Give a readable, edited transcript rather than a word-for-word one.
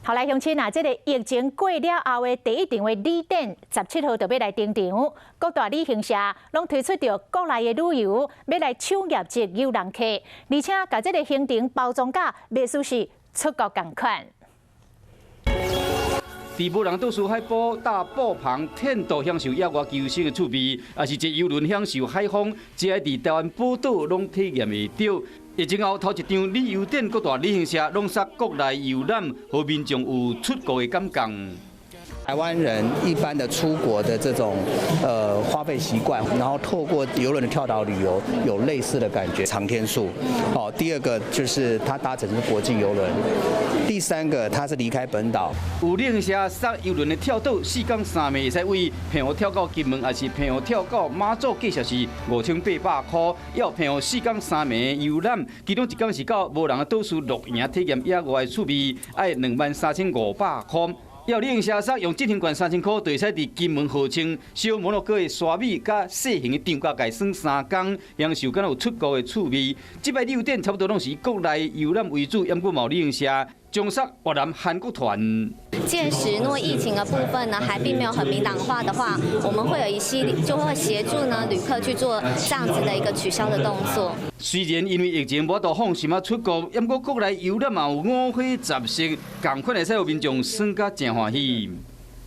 后来乡亲啊，这个疫情过了后的第一场的旅展，17号就要来登场。各大旅行社拢推出着国内的旅游，要来抢业绩诱人客，而且把这个行程包装甲袂输是出国同款。伫无人岛屿海埔大埔旁天道享受野外求生的趣味，也是坐游轮享受海风，这些伫台湾宝岛拢体验会到。疫情后头一场旅游展，各大旅行社拢杀国内游览，和民众有出国的感觉。台湾人一般的出国的这种花费习惯，然后透过邮轮的跳岛旅游有类似的感觉，长天数。好，第二个就是它搭乘是国际邮轮，第三个它是离开本岛。有旅行社杀邮轮的跳岛，4天3夜，会使为澎湖跳到金门，还是澎湖跳到马祖，计算是5800块。也有澎湖4天3夜游览，其中一天是到无人的岛屿露营体验野外趣味，要23500块。也有旅行社杀用1天券3000块，就会使伫金门号称小摩洛哥的沙米甲细型的长假界耍3天，享受敢有出国的趣味。这摆旅游展差不多拢是以国内游览为主，也不过旅行社中杀越南、韩国团。届时，如果疫情的部分呢还并没有很明朗化的话，我们会有一系列就会协助呢旅客去做这样子的一个取消的动作。虽然因为疫情无法度放心啊出国，不过国内游览嘛有五花杂色，同款会使有民众耍甲真欢喜。